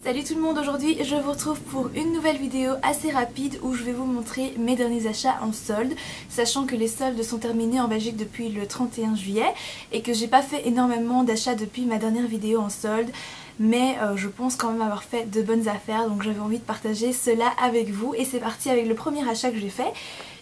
Salut tout le monde, aujourd'hui je vous retrouve pour une nouvelle vidéo assez rapide où je vais vous montrer mes derniers achats en solde, sachant que les soldes sont terminés en Belgique depuis le 31 juillet et que j'ai pas fait énormément d'achats depuis ma dernière vidéo en solde, mais je pense quand même avoir fait de bonnes affaires, donc j'avais envie de partager cela avec vous. Et c'est parti avec le premier achat que j'ai fait.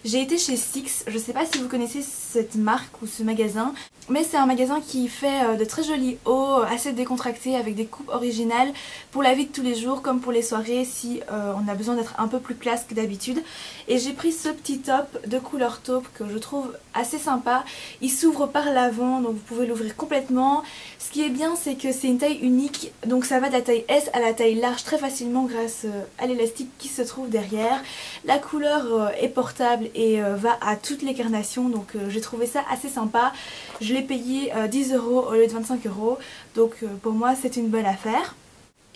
J'ai été chez Six, je sais pas si vous connaissez cette marque ou ce magasin, mais c'est un magasin qui fait de très jolis hauts, assez décontractés, avec des coupes originales pour la vie de tous les jours comme pour les soirées si on a besoin d'être un peu plus classe que d'habitude. Et j'ai pris ce petit top de couleur taupe que je trouve assez sympa. Il s'ouvre par l'avant, donc vous pouvez l'ouvrir complètement. Ce qui est bien, c'est que c'est une taille unique, donc ça va de la taille S à la taille large très facilement grâce à l'élastique qui se trouve derrière. La couleur est portable et va à toutes les carnations, donc j'ai trouvé ça assez sympa. Je l'ai payé 10 € au lieu de 25 €, donc pour moi c'est une bonne affaire.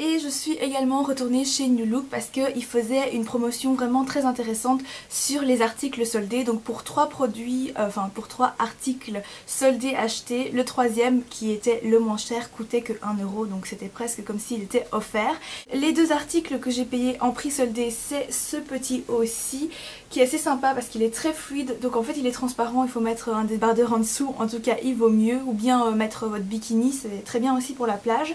Et je suis également retournée chez New Look parce qu'ils faisaient une promotion vraiment très intéressante sur les articles soldés. Donc pour 3 produits, pour 3 articles soldés achetés, le troisième qui était le moins cher coûtait que 1 €, donc c'était presque comme s'il était offert. Les deux articles que j'ai payés en prix soldé, c'est ce petit haut-ci qui est assez sympa parce qu'il est très fluide, donc en fait il est transparent, il faut mettre un débardeur en dessous, en tout cas il vaut mieux, ou bien mettre votre bikini, c'est très bien aussi pour la plage.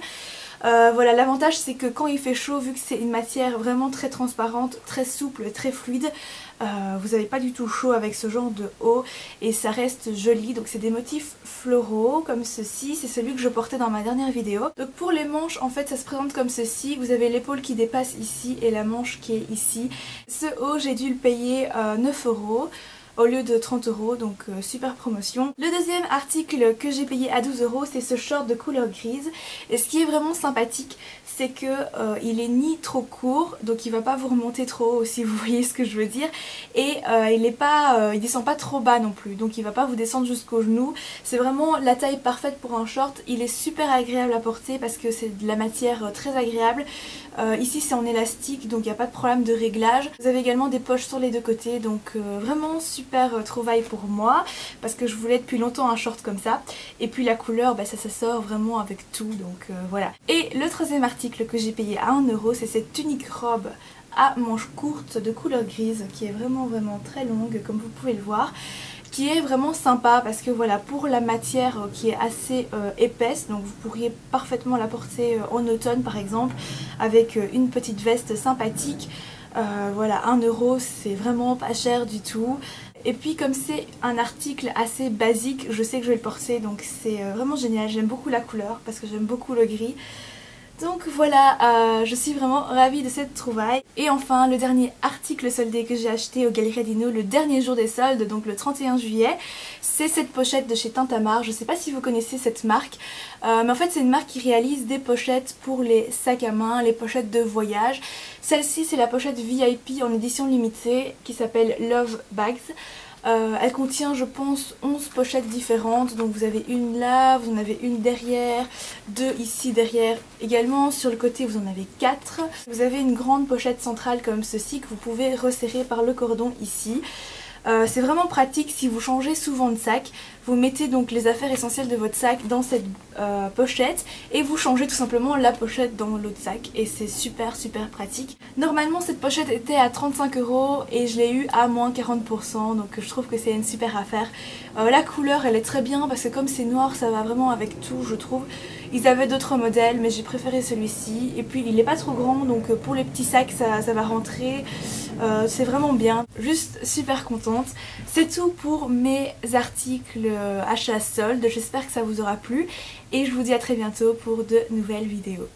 Voilà, l'avantage c'est que quand il fait chaud, vu que c'est une matière vraiment très transparente, très souple, très fluide, vous n'avez pas du tout chaud avec ce genre de haut et ça reste joli. Donc c'est des motifs floraux comme ceci, c'est celui que je portais dans ma dernière vidéo. Donc pour les manches, en fait ça se présente comme ceci, vous avez l'épaule qui dépasse ici et la manche qui est ici. Ce haut j'ai dû le payer 9 € au lieu de 30 €, donc super promotion. Le deuxième article que j'ai payé à 12 €, c'est ce short de couleur grise. Et ce qui est vraiment sympathique, c'est que il est ni trop court, donc il va pas vous remonter trop haut si vous voyez ce que je veux dire, et il descend pas trop bas non plus, donc il va pas vous descendre jusqu'aux genoux. C'est vraiment la taille parfaite pour un short. Il est super agréable à porter parce que c'est de la matière très agréable. Ici c'est en élastique, donc il n'y a pas de problème de réglage. Vous avez également des poches sur les deux côtés, donc vraiment super trouvaille pour moi parce que je voulais depuis longtemps un short comme ça. Et puis la couleur, ça sort vraiment avec tout, donc voilà. Et le troisième article que j'ai payé à 1 €, c'est cette unique robe à manches courtes de couleur grise qui est vraiment très longue comme vous pouvez le voir, qui est vraiment sympa parce que voilà, pour la matière qui est assez épaisse, donc vous pourriez parfaitement la porter en automne par exemple avec une petite veste sympathique. Voilà, 1 € c'est vraiment pas cher du tout. Et puis comme c'est un article assez basique, je sais que je vais le porter, donc c'est vraiment génial. J'aime beaucoup la couleur parce que j'aime beaucoup le gris. Donc voilà, je suis vraiment ravie de cette trouvaille. Et enfin, le dernier article soldé que j'ai acheté au Galeries Dino le dernier jour des soldes, donc le 31 juillet, c'est cette pochette de chez Tintamarre. Je sais pas si vous connaissez cette marque, mais en fait c'est une marque qui réalise des pochettes pour les sacs à main, les pochettes de voyage. Celle-ci c'est la pochette VIP en édition limitée qui s'appelle Love Bags. Elle contient je pense 11 pochettes différentes, donc vous avez une là, vous en avez une derrière, deux ici derrière également, sur le côté vous en avez 4. Vous avez une grande pochette centrale comme ceci que vous pouvez resserrer par le cordon ici. C'est vraiment pratique si vous changez souvent de sac. Vous mettez donc les affaires essentielles de votre sac dans cette pochette et vous changez tout simplement la pochette dans l'autre sac et c'est super pratique. Normalement cette pochette était à 35 € et je l'ai eu à moins 40%, donc je trouve que c'est une super affaire. La couleur elle est très bien parce que comme c'est noir ça va vraiment avec tout je trouve. Ils avaient d'autres modèles mais j'ai préféré celui-ci et puis il n'est pas trop grand, donc pour les petits sacs ça va rentrer. C'est vraiment bien, juste super contente. C'est tout pour mes articles achats soldes, j'espère que ça vous aura plu et je vous dis à très bientôt pour de nouvelles vidéos.